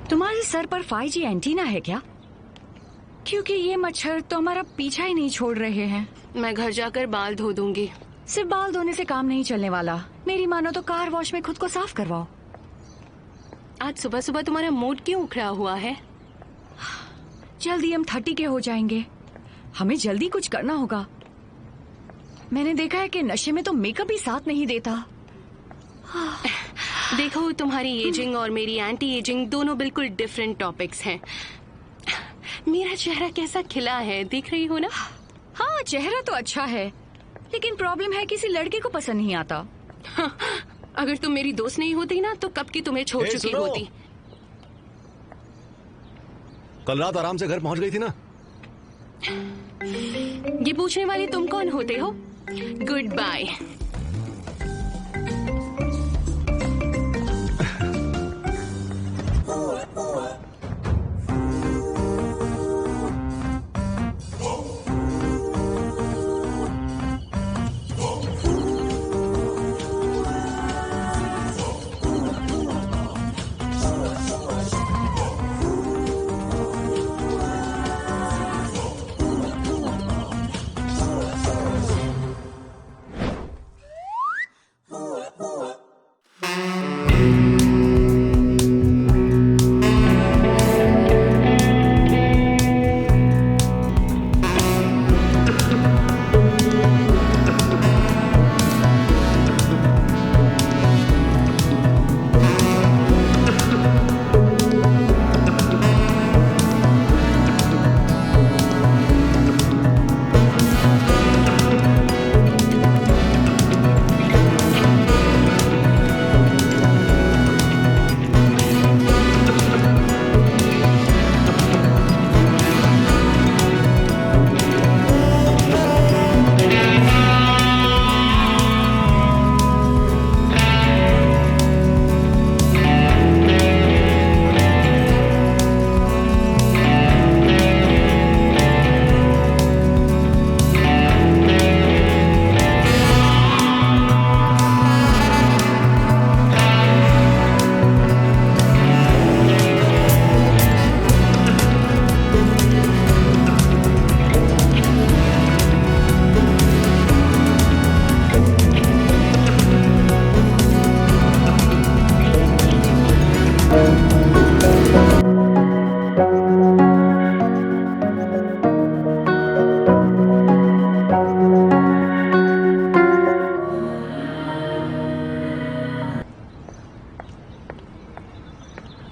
तुम्हारे सर पर 5G antenna है क्या? क्योंकि ये मच्छर तो हमारा पीछा ही नहीं छोड़ रहे हैं। मैं घर जाकर बाल धो दूंगी। सिर्फ बाल धोने से काम नहीं चलने वाला। मेरी मानो तो कार वॉश में खुद को साफ करवाओ। आज सुबह सुबह तुम्हारा मूड क्यों उखड़ा हुआ है? जल्दी हम 30 के हो जाएंगे। हमें जल्दी कुछ करना होगा। मैंने देखा है कि नशे में तो मेकअप भी साथ नहीं देता। देखो, तुम्हारी एजिंग और मेरी एंटी एजिंग दोनों बिल्कुल डिफरेंट टॉपिक्स हैं। मेरा चेहरा कैसा खिला है, देख रही हो ना? हाँ, चेहरा तो अच्छा है, लेकिन प्रॉब्लम है किसी लड़के को पसंद नहीं आता। हाँ, अगर तुम मेरी दोस्त नहीं होती ना तो कब की तुम्हें छोड़ चुकी होती। कल रात आराम से घर पहुंच गई थी ना? ये पूछने वाले तुम कौन होते हो? Good bye.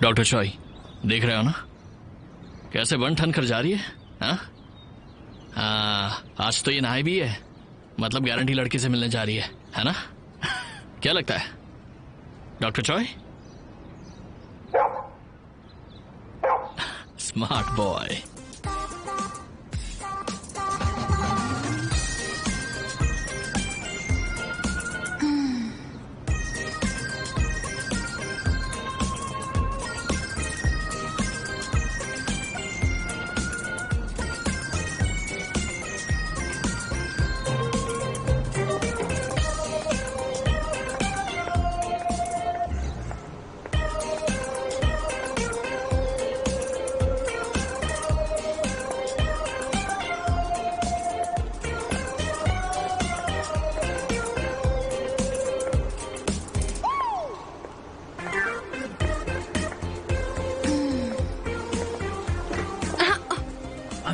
डॉक्टर चॉय, देख रहे हो ना कैसे बन ठन कर जा रही है? आज तो ये नहाई भी है, मतलब गारंटी लड़की से मिलने जा रही है ना? क्या लगता है doctor Choi? Smart boy.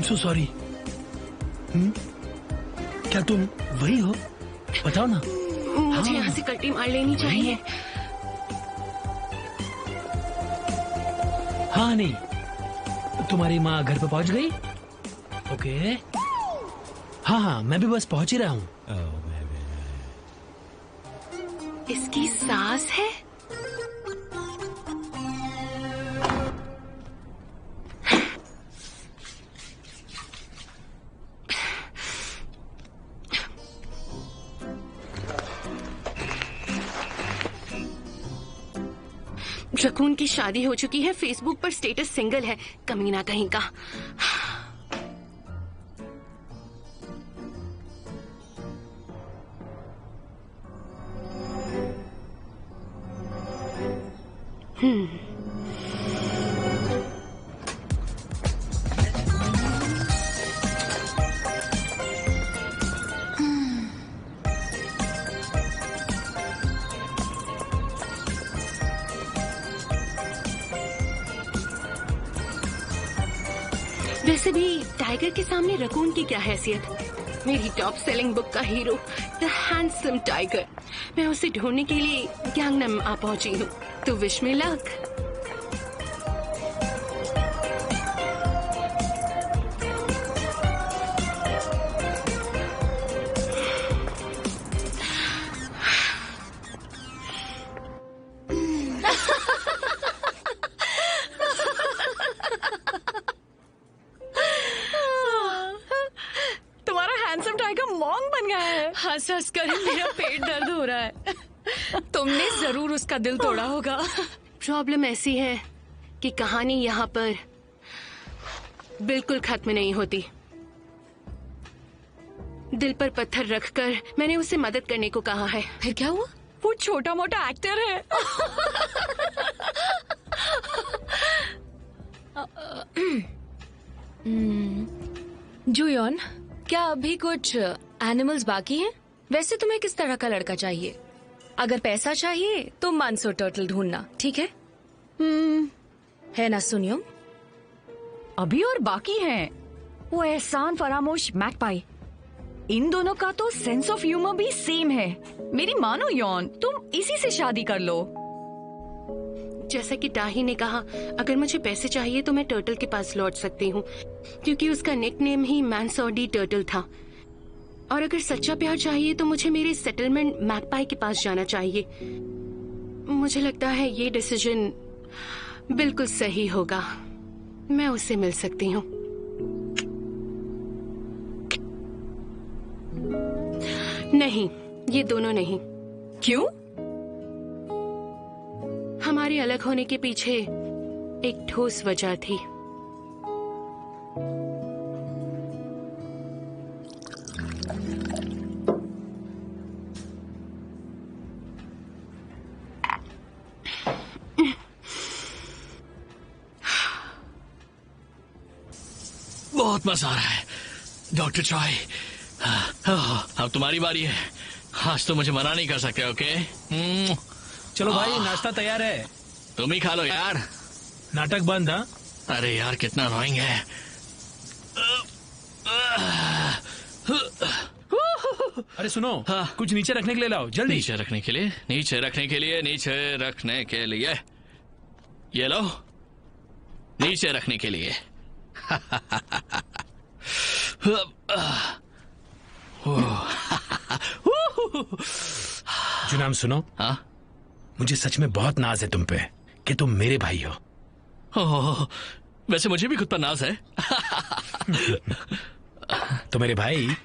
So sorry. क्या तुम वही हो? बताओ ना। मुझे यहाँ से कल्टी मार लेनी चाहिए। हाँ नहीं, तुम्हारी माँ घर पे पहुँच गई? ओके। हाँ, मैं भी बस पहुँच ही रहा हूँ। इसकी सास है? रकून की शादी हो चुकी है, फेसबुक पर स्टेटस सिंगल है, कमीना कहीं का। वैसे भी टाइगर के सामने रकून की क्या हैसियत। मेरी टॉप सेलिंग बुक का हीरो द हैंडसम टाइगर, मैं उसे ढूंढने के लिए गैंगनम आ पहुंची हूँ। तो विश मी लक। हंस हंस कर मेरा पेट दर्द हो रहा है। तुमने जरूर उसका दिल तोड़ा होगा। प्रॉब्लम ऐसी है कि कहानी यहाँ पर बिल्कुल खत्म नहीं होती। दिल पर पत्थर रखकर मैंने उसे मदद करने को कहा है। फिर क्या हुआ? वो छोटा मोटा एक्टर है। जूयन, क्या अभी कुछ एनिमल्स बाकी हैं? वैसे तुम्हें किस तरह का लड़का चाहिए? अगर पैसा चाहिए तो मानसो टर्टल ढूंढना, ठीक है? है ना सुनियो? अभी और बाकी हैं वो एहसान फरामोश मैकपाई। इन दोनों का तो सेंस ऑफ ह्यूमर भी सेम है। मेरी मानो यौन, तुम इसी से शादी कर लो। जैसा कि टाही ने कहा, अगर मुझे पैसे चाहिए तो मैं टर्टल के पास लौट सकती हूँ, क्योंकि उसका निकनेम ही मैनसोडी टर्टल था। और अगर सच्चा प्यार चाहिए तो मुझे मेरे सेटलमेंट मैकपाई के पास जाना चाहिए। मुझे लगता है ये डिसीजन बिल्कुल सही होगा। मैं उससे मिल सकती हूँ। नहीं, ये दोनों नहीं। क्यों? हमारे अलग होने के पीछे एक ठोस वजह थी। बहुत मजा आ रहा है डॉक्टर चॉय। अब तुम्हारी बारी है। आज तो मुझे मना नहीं कर सकते। ओके चलो भाई, नाश्ता तैयार है। तुम ही खा लो यार। नाटक बंद। हाँ, अरे यार कितना अनोइंग है। अरे सुनो, हाँ। कुछ नीचे रखने के लिए लाओ जल्दी। नीचे रखने के लिए, नीचे रखने के लिए, नीचे रखने के लिए। ये लो, नीचे रखने के लिए। जुनाम सुनो, हाँ? मुझे सच में बहुत नाज है तुम पे कि तुम मेरे भाई हो। ओह, वैसे मुझे भी खुद पर नाज है। तो मेरे भाई,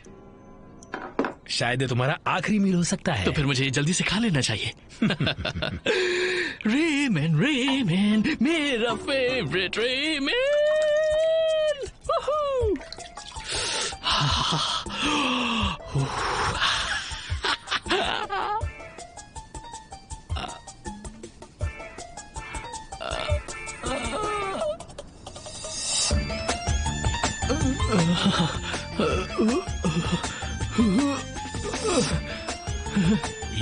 शायद ये तुम्हारा आखिरी मील हो सकता है। तो फिर मुझे जल्दी से खा लेना चाहिए। रेमन रेमन मेरा फेवरेट रेमन।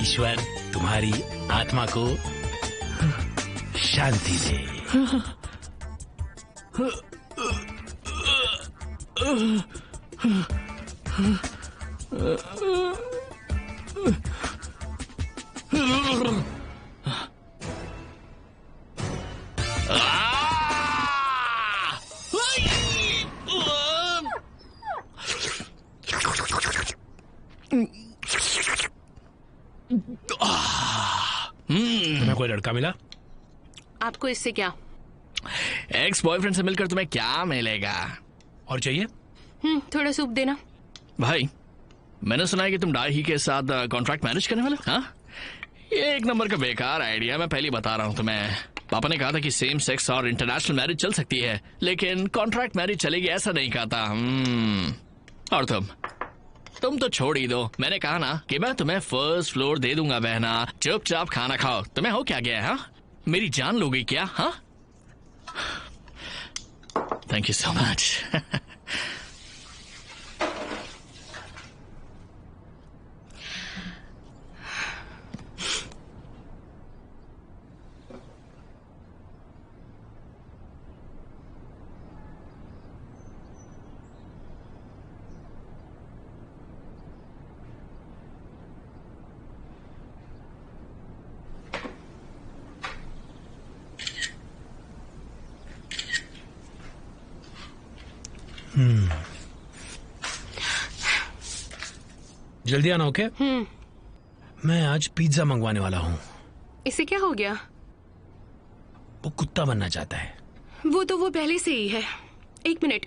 ईश्वर तुम्हारी आत्मा को शांति दे। तुम्हें कोई लड़का मिला? आपको इससे क्या? एक्स बॉयफ्रेंड से मिलकर तुम्हें क्या मिलेगा? और चाहिए? थोड़ा सूप देना। भाई, मैंने सुना है कि तुम डाई ही के साथ कॉन्ट्रैक्ट मैरिज करने वाले हो। हाँ, ये एक नंबर का बेकार आइडिया। मैं पहले बता रहा हूँ तुम्हें। पापा ने कहा था कि सेम सेक्स और इंटरनेशनल मैरिज चल सकती है, लेकिन कॉन्ट्रैक्ट मैरिज चलेगी ऐसा नहीं कहा था। और तुम तो छोड़ ही दो। मैंने कहा ना कि मैं तुम्हें फर्स्ट फ्लोर दे दूंगा बहना। चुपचाप खाना खाओ। तुम्हें हो क्या गया है? हाँ? मेरी जान लोगे क्या? हाँ, थैंक यू सो मच। जल्दी आना, ओके? मैं आज पिज्जा मंगवाने वाला हूँ। इसे क्या हो गया? वो कुत्ता बनना चाहता है। वो पहले से ही है। एक मिनट,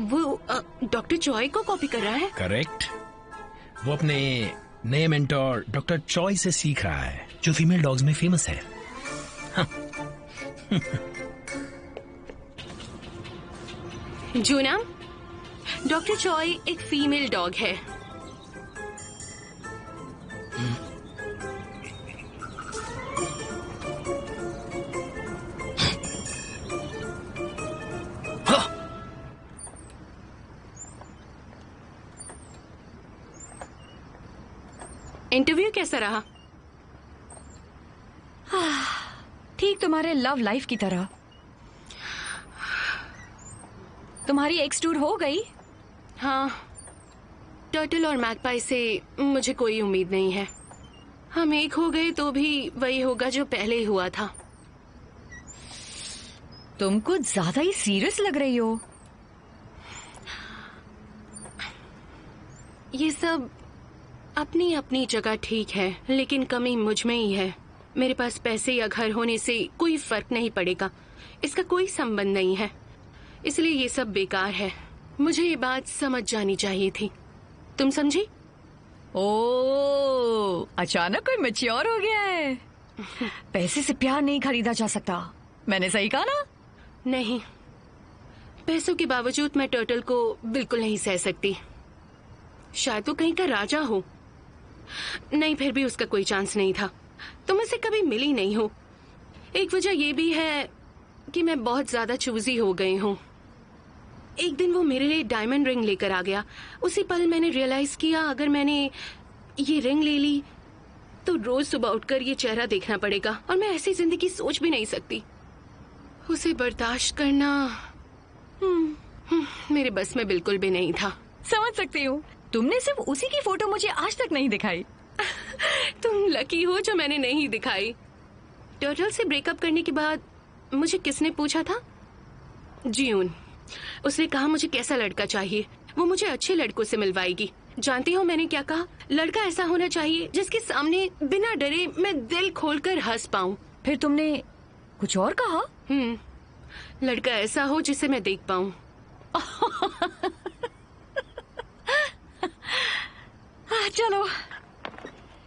वो डॉक्टर चॉय को कॉपी कर रहा है? करेक्ट। वो अपने नए मेंटोर डॉक्टर चॉय से सीख रहा है, जो फीमेल डॉग्स में फेमस है। जूना, डॉक्टर चॉय एक फीमेल डॉग है। इंटरव्यू कैसा रहा? ठीक तुम्हारे लव लाइफ की तरह। तुम्हारी एक्स टूर हो गई? हाँ, टर्टल और मैगपाई से मुझे कोई उम्मीद नहीं है। हम एक हो गए तो भी वही होगा जो पहले हुआ था। तुम कुछ ज्यादा ही सीरियस लग रही हो। ये सब अपनी अपनी जगह ठीक है, लेकिन कमी मुझ में ही है। मेरे पास पैसे या घर होने से कोई फर्क नहीं पड़ेगा, इसका कोई संबंध नहीं है, इसलिए ये सब बेकार है। मुझे ये बात समझ जानी चाहिए थी, तुम समझी? ओ, अचानक कोई मैच्योर हो गया है। पैसे से प्यार नहीं खरीदा जा सकता, मैंने सही कहा ना? नहीं, पैसों के बावजूद मैं टर्टल को बिल्कुल नहीं सह सकती। शायद वो कहीं का राजा हो। नहीं, फिर भी उसका कोई चांस नहीं था। तुम मुझसे कभी मिली नहीं हो। एक वजह ये भी है कि मैं बहुत ज्यादा चूजी हो गई हूँ। एक दिन वो मेरे लिए डायमंड रिंग लेकर आ गया। उसी पल मैंने रियलाइज किया, अगर मैंने ये रिंग ले ली तो रोज सुबह उठकर ये चेहरा देखना पड़ेगा, और मैं ऐसी जिंदगी सोच भी नहीं सकती। उसे बर्दाश्त करना मेरे बस में बिल्कुल भी नहीं था। समझ सकती हूँ। तुमने सिर्फ उसी की फोटो मुझे आज तक नहीं दिखाई। तुम लकी हो जो मैंने नहीं दिखाई। टर्टल से ब्रेकअप करने के बाद मुझे किसने पूछा था? जियून। उसने कहा मुझे कैसा लड़का चाहिए, वो मुझे अच्छे लड़कों से मिलवाएगी। जानती हो मैंने क्या कहा? लड़का ऐसा होना चाहिए जिसके सामने बिना डरे मैं दिल खोलकर हंस पाऊं। फिर तुमने कुछ और कहा? लड़का ऐसा हो जिसे मैं देख पाऊं। चलो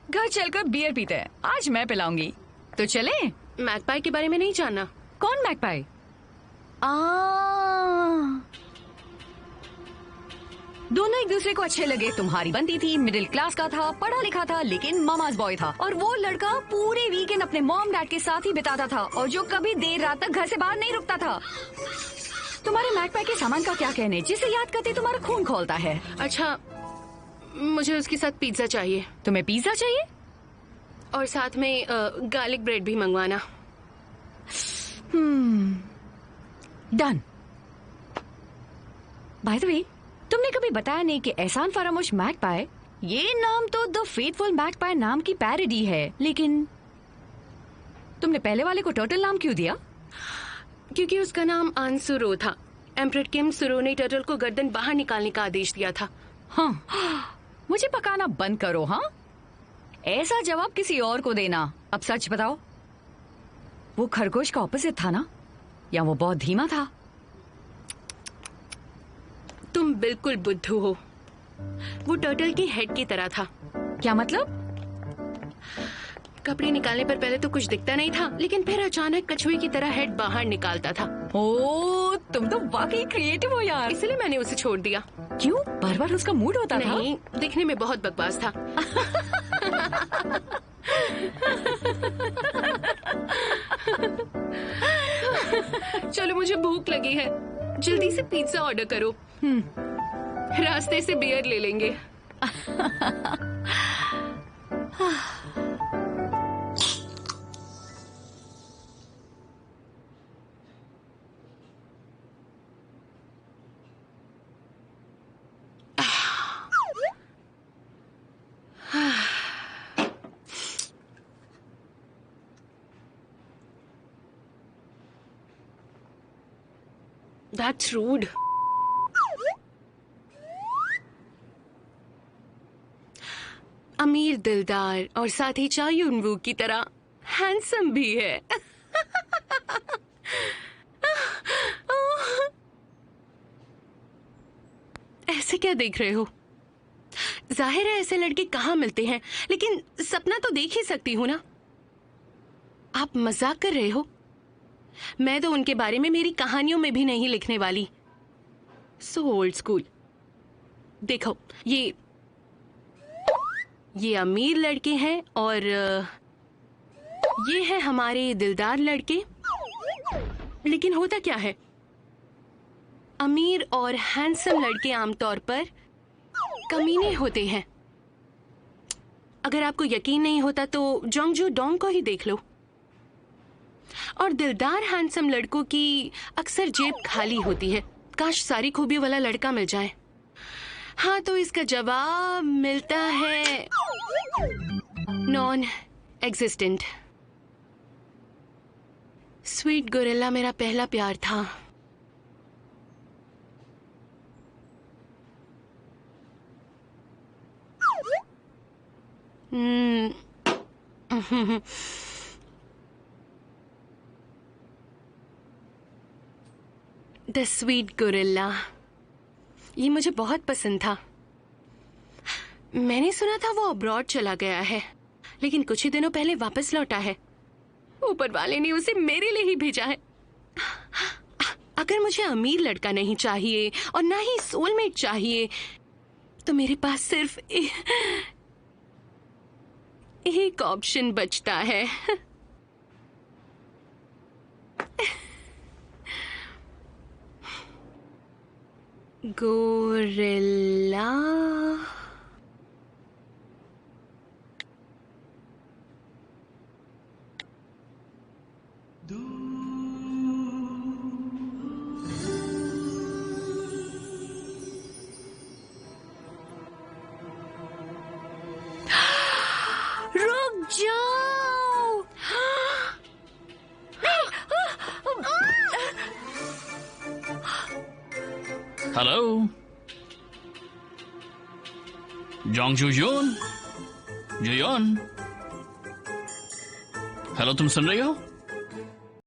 घर चलकर बियर पीते हैं। आज मैं पिलाऊंगी, तो चले? मैगपाई के बारे में नहीं जानना? कौन मैगपाई? दोनों एक दूसरे को अच्छे लगे। तुम्हारी बनती थी, मिडिल क्लास का था, पढ़ा लिखा था, लेकिन मामाज बॉय था। और वो लड़का पूरे वीकेंड अपने मॉम डैड के साथ ही बिताता था, और जो कभी देर रात तक घर से बाहर नहीं रुकता था। तुम्हारे मैगपाई के सामान का क्या कहने, जिसे याद करते तुम्हारा खून खौलता है। अच्छा, मुझे उसके साथ पिज्जा चाहिए। तुम्हें पिज्जा चाहिए? और साथ में गार्लिक ब्रेड भी मंगवाना। डन। बाय द वे, तुमने कभी बताया नहीं कि एहसान फरामोश मैगपाई, ये नाम तो द फेथफुल मैगपाई नाम की पैरोडी है, लेकिन तुमने पहले वाले को टर्टल नाम क्यों दिया? क्योंकि उसका नाम आनसुरो था। एम्परर किम सुरो ने टर्टल को गर्दन बाहर निकालने का आदेश दिया था। हाँ, मुझे पकाना बंद करो। हाँ, ऐसा जवाब किसी और को देना। अब सच बताओ, वो खरगोश का ऑपोजिट था ना, या वो बहुत धीमा था? तुम बिल्कुल बुद्धू हो। वो टर्टल की हेड की तरह था। क्या मतलब? कपड़े निकालने पर पहले तो कुछ दिखता नहीं था, लेकिन फिर अचानक कछुए की तरह हेड बाहर निकालता था। ओ, तुम तो वाकई क्रिएटिव हो यार। इसलिए मैंने उसे छोड़ दिया। क्यों? बार बार उसका मूड होता था? नहीं, दिखने में बहुत बकवास था। चलो मुझे भूख लगी है, जल्दी से पिज्जा ऑर्डर करो। रास्ते से बियर ले लेंगे। That's rude. अमीर, दिलदार और साथ ही चा यून वू की तरह हैंडसम भी है। ऐसे क्या देख रहे हो? जाहिर है ऐसे लड़के कहाँ मिलते हैं, लेकिन सपना तो देख ही सकती हूँ ना। आप मजाक कर रहे हो? मैं तो उनके बारे में मेरी कहानियों में भी नहीं लिखने वाली। So old school. देखो, ये अमीर लड़के हैं और ये है हमारे दिलदार लड़के। लेकिन होता क्या है, अमीर और हैंडसम लड़के आमतौर पर कमीने होते हैं। अगर आपको यकीन नहीं होता तो जोंगजू डोंग को ही देख लो। और दिलदार हैंडसम लड़कों की अक्सर जेब खाली होती है। काश सारी खूबियों वाला लड़का मिल जाए। हाँ, तो इसका जवाब मिलता है नॉन एग्जिस्टेंट। स्वीट गोरिल्ला मेरा पहला प्यार था। द स्वीट गोरिल्ला, ये मुझे बहुत पसंद था। मैंने सुना था वो अब्रॉड चला गया है, लेकिन कुछ ही दिनों पहले वापस लौटा है। ऊपर वाले ने उसे मेरे लिए ही भेजा है। अगर मुझे अमीर लड़का नहीं चाहिए और ना ही सोलमेट चाहिए, तो मेरे पास सिर्फ एक ऑप्शन बचता है। गोरिल्ला। रुक जाओ। हेलो जोंगजू यून, जुयोन। हेलो, तुम सुन रही हो?